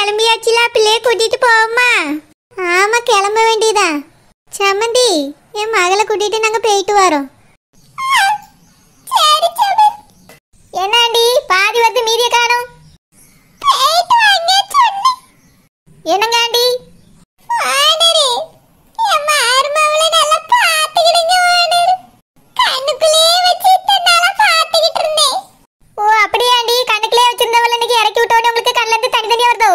கிளம்பியாச்சுல, பிள்ளைய கூட்டிட்டு போவோமா? ஆமா, கிளம்ப வேண்டியதா. சமந்தி, என் மகளை கூட்டிட்டு நாங்க போயிட்டு வரோம். என்னாண்டி பாதி வந்து மீதிய காணோம்? என்னங்காண்டி? ஓ அப்படியாண்டி, கண்ணுக்குள்ளே வச்சிருந்தவள இன்னைக்கு இறக்கி விட்டோன்னு உங்களுக்கு கண்ணுல இருந்து தனி தனியா வருதோ?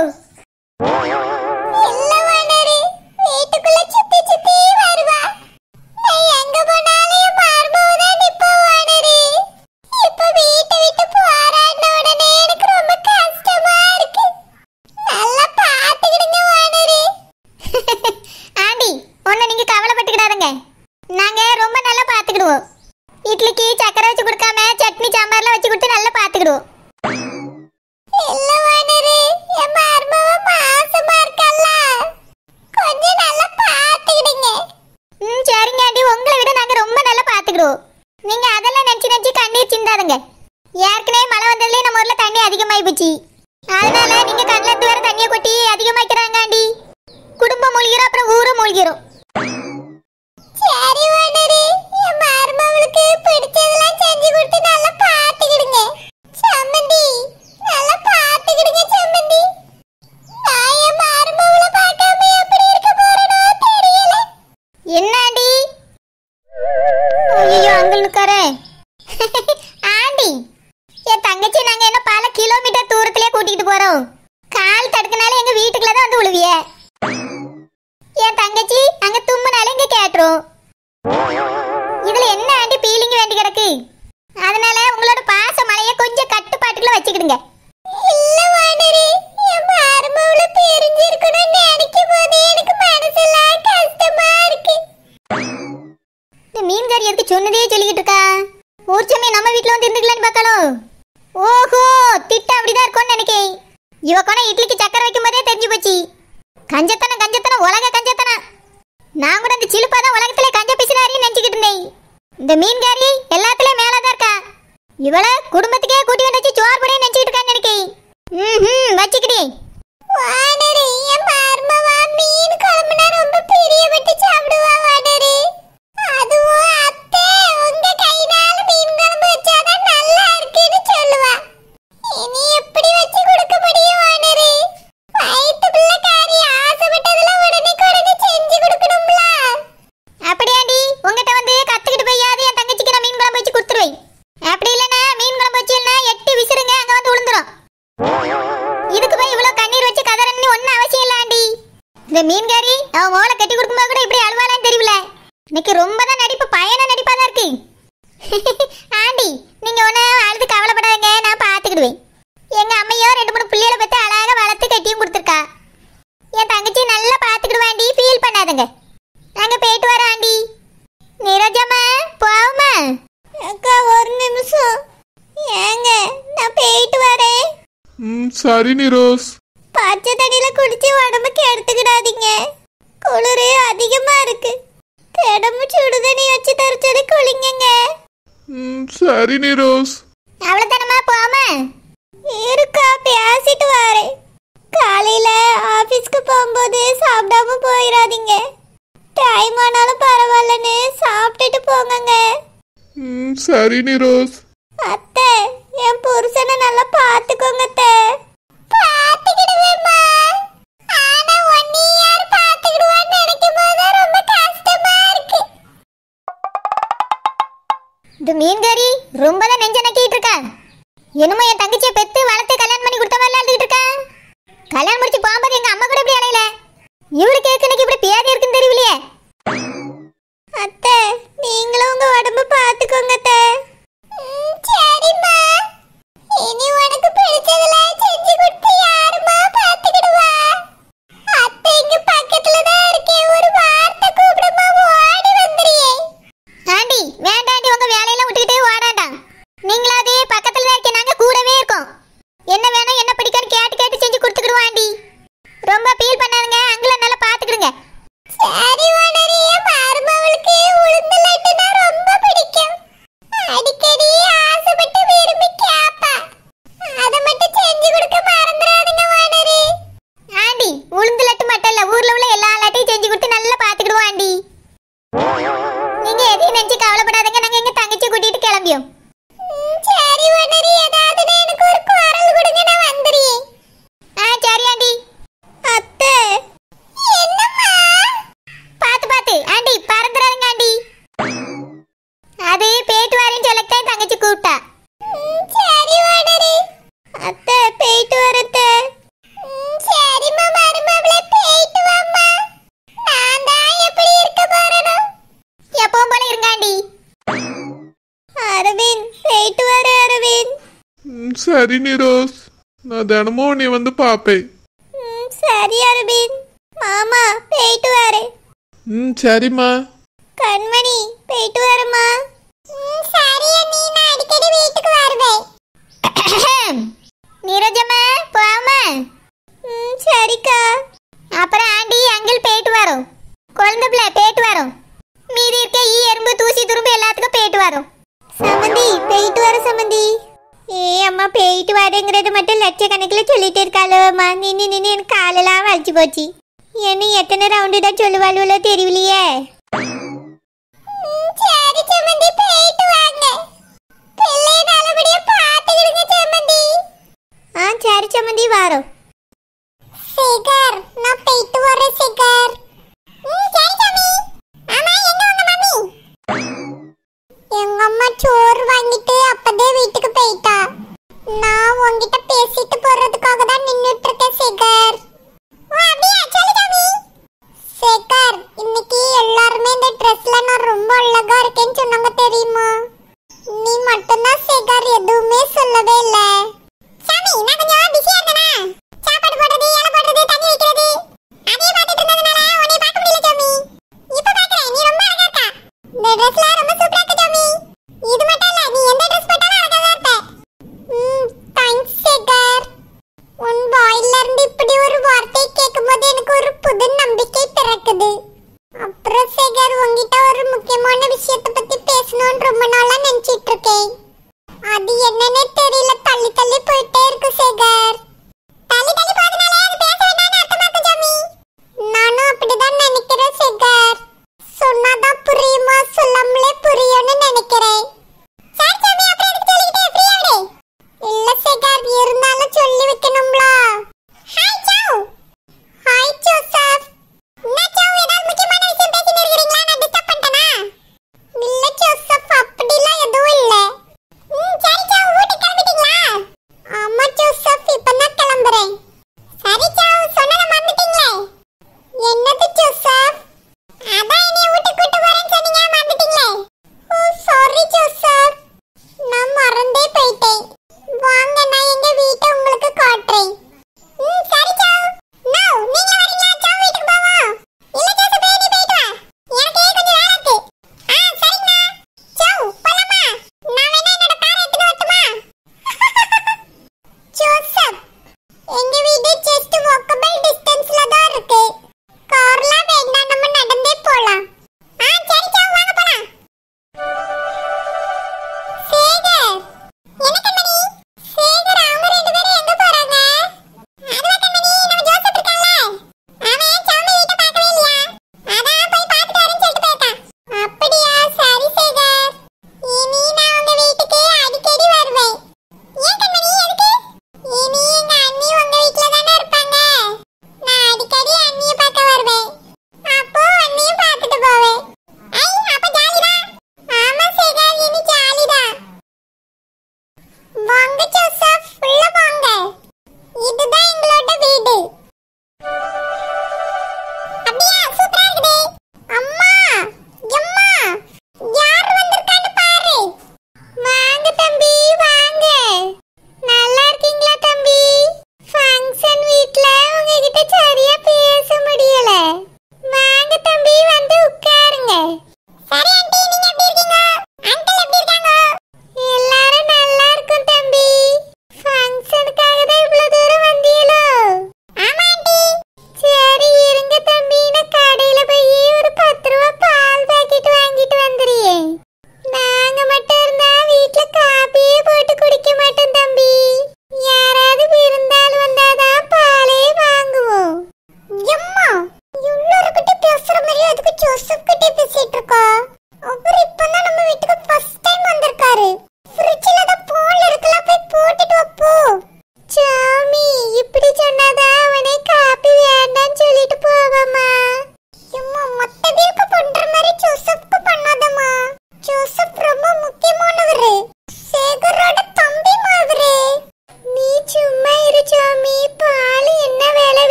நாங்க ரொம்ப நல்லா பாத்துக்கிடுவோம். இட்லிக்கு சக்கரை வச்சு கொடுக்காம சட்னி சாம்பார்லாம் வச்சு கொடுத்து நல்லா பாத்துக்கிடுவோம். சரிங்க ஆண்டி, உங்களை விட நாங்க ரொம்ப நல்லா பாத்துக்கிடுவோம். நீங்க அதெல்லாம் நினைச்சு நினைச்சு கண்ணீர் சிந்தாதுங்க. ஏற்கனவே மழை வந்ததுலயே நம்ம ஊர்ல தண்ணி அதிகமாயி போச்சு. அதனால நீங்க கண்ணுல இருந்து வர தண்ணியை கொட்டி அதிகமாக்கிறாங்க ஆண்டி. குடும்பம் மூழ்கிறோம், அப்புறம் ஊரும் மூழ்கிறோம். சரி வாடரே, என் மருமகளுக்கு பிடிச்சதெல்லாம் செஞ்சு கொடுத்து நல்லா பாத்துக்கிடுங்க. சம்மந்தி, நல்லா பாத்துக்கிடுங்க சம்மந்தி. நான் என் மருமகளை பார்க்காம எப்படி இருக்க போறேனோ தெரியல. என்னாண்டி? ஐயோ, அங்கிள் நிக்காரே. ஆண்டி, என் தங்கச்சி நாங்க என்ன பல கிலோமீட்டர் தூரத்திலே கூட்டிட்டு போறோம். கால் தடுக்கனால எங்க வீட்டுக்குள்ள தான் வந்து விழுவிய. என் தங்கச்சி அங்க தும்முனால இங்க கேட்டுரும். இதுல என்ன ஆண்டி பீலிங் வேண்டி கிடக்கு? அதனால உங்களோட பாச மலைய கொஞ்சம் கட்டுப்பாட்டுக்குள்ள வச்சுக்கிடுங்க. இல்ல வாடரே, என் மருமகளை பிரிஞ்சிருக்கணும் நினைக்கும் போது எனக்கு மனசெல்லாம் கஷ்டமா இருக்கு. இந்த மீன்காரி எதுக்கு சொன்னதே சொல்லிக்கிட்டு இருக்கா? ஊர்ச்சமே நம்ம வீட்டுல வந்து இருந்துக்கலான்னு பார்க்கலாம். ஓஹோ, திட்டம் அப்படிதான் இருக்கும்னு நினைக்கேன். இவ கொன இட்லிக்கு சக்கரை வைக்கும் போதே தெரிஞ்சு போச்சு. கஞ்சத்தனம் கஞ்சத்தனம், உலக கஞ்சத்தனம். நான் கூட இந்த சிலுப்பாதான் உலகத்திலே கஞ்ச பிசினாரின்னு நினைச்சுக்கிட்டு இருந்தேன். இந்த மீன்காரி எல்லாத்துலயும் மேலதான் இருக்கா. இவள குடும்பத்துக்கே கூட்டி வந்து சோறு போட நினைச்சுக்கிட்டு இருக்கான்னு நினைக்கேன். வச்சுக்கிட்டே மீன் குழம்புனா ரொம்ப பிரியப்பட்டு சாப்பிடுவா வாடரே. அதுவும் அத்தை உங்க கையினால மீன் குழம்பு வச்சாதான் நல்லா இருக்குன்னு சொல்லுவா. இனி எப்படி வச்சு கொடுக்க முடியும் வாடரே? வயிற்று பிள்ளைக்காரி ஆசைப்பட்டதெல்லாம் உடனே உடனே செஞ்சு கொடுக்கணும்ல. அப்படியாண்டி, உங்ககிட்ட வந்து கத்துக்கிட்டு போயாவது என் தங்கச்சிக்கு நான் மீன் குழம்பு வச்சு கொடுத்துருவேன். அப்படி இல்லைன்னா மீன் குழம்பு வச்சுன்னா 8 விசிறுங்க அங்க வந்து விழுந்துரும். இதுக்கு போய் இவ்வளவு கண்ணீர் வச்சு கதறன்னு ஒன்னும் அவசியம் இல்ல ஆண்டி. இந்த மீன்காரி அவன் மோளை கட்டி கொடுக்கும்போது கூட இப்படி அழுவாளான்னு தெரியல. இன்னைக்கு ரொம்ப தான் நடிப்பு, பயண நடிப்பாதான் இருக்கு. ஆண்டி, நீங்க ஒண்ணு அழுது கவலைப்படாதீங்க, நான் பாத்துக்கிடுவேன். எங்க அம்மையோ 2-3 பிள்ளைகளை பத்தி அழகா வளர்த்து கட்டியும் கொடுத்துருக்கா. என் தங்கச்சி நல்லா பாத்துக்கிடுவாண்டி, ஃபீல் பண்ணாதங்க. நாங்க போயிட்டு வரோம் ஆண்டி. நீரஜம்மா, போவோமா? அக்கா, ஒரு நிமிஷம். ஏங்க, நான் போயிட்டு வரேன். சரி நிரோஸ். பச்சை தண்ணியில குடிச்சு உடம்புக்கு எடுத்துக்கிடாதீங்க. குளிர் அதிகமா இருக்கு. தினமு சுடு தண்ணி வச்சு தரச்சது குளிங்க. சரி நிரோஸ். அவ்வளவுதானமா, போமா? இருக்கா, பேசிட்டு வரேன். காலையில ஆபீஸ்க்கு போகும்போது சாப்பிடாம போயிடாதீங்க. டைம் ஆனாலும் பரவாயில்லன்னு சாப்பிட்டுட்டு போங்க. சரி நிரோஸ். அத்தை, என் புருஷனை நல்லா பாத்துக்கோங்க அத்தை. பாத்துக்கிடுவேம்மா. ஆனா ஒன்னி யார் பாத்துக்கிடுவான்னு நினைக்கும் போது ரொம்ப கஷ்டமா இருக்கு. இந்த மீன்காரி ரொம்ப தான் நெஞ்ச நக்கிட்டு இருக்கா. என்னமோ என் தங்கச்சியை பெத்து வளர்த்து கல்யாணம் பண்ணி கொடுத்த மாதிரி அழுதுகிட்டு இருக்கா. கல்யாணம் முடிச்சு போகும்போது எங்க அம்மா கூட இப்படி அலையில. இவரு கேக்கு இப்படி பேதி இருக்குன்னு தெரியலையே. அத்தை, நீங்களும் உங்க உடம்பு பாத்துக்கோங்க அத்தை. சரிம்மா. இனி உனக்கு பிடிச்சதெல்லாம் செஞ்சு கொடுத்து யாருமா பாத்துக்கிடுவா? அத்தை இங்க பக்கத்துல தான் இருக்கே, ஒரு வார்த்தை கூப்பிடுமா, ஓடி வந்துறியே. ஆண்டி, வேண்டாண்டி, உங்க வேலையெல்லாம் விட்டுக்கிட்டே ஓடாண்டா. நீங்களாவது பக்கத்துல தான் இருக்கே, நாங்க கூடவே இருக்கோம். என்ன வேணும் என்ன பிடிக்கும்னு கேட்டு கேட்டு செஞ்சு கொடுத்துக்கிடுவோம் ஆண்டி. ரொம்ப ஃபீல் பண்ணாதுங்க, அங்கில நல்லா பாத்துக்கிடுங்க. சரி நிரோஸ், நான் தினமும் உன்னை வந்து பாப்பேன். சரி அரவிந்த். மாமா போயிட்டு வரேன். சரிம்மா. கண்மணி போயிட்டு வரமா. சரி அண்ணி, நான் அடிக்கடி வீட்டுக்கு வருவேன். நீரஜம்மா போமா. சரிக்கா. அப்புறம் ஆண்டி அங்கிள் போயிட்டு வரோம். குழந்தை பிள்ளை போயிட்டு வரோம். மீதி இருக்க எறும்பு தூசி துரும்பு எல்லாத்துக்கும் போயிட்டு வரோம். சமந்தி போயிட்டு வர சமந்தி. அம்மா போயிட்டு வரேங்கிறது மட்டும் லட்சக்கணக்கில் சொல்லிட்டு இருக்காளோம்மா. நின்று எனக்கு காலெல்லாம் வலிச்சு போச்சு. என்ன எத்தனை ரவுண்டு தான் சொல்லுவாளுவோ தெரியலையே. சரி சமந்தி, போயிட்டு வாங்க. பிள்ளைய நல்லபடியா பாத்துக்கிடுங்க சமந்தி. சரி சமந்தி, வரோம். சிகர், நான் போயிட்டு வரேன் சிகர்.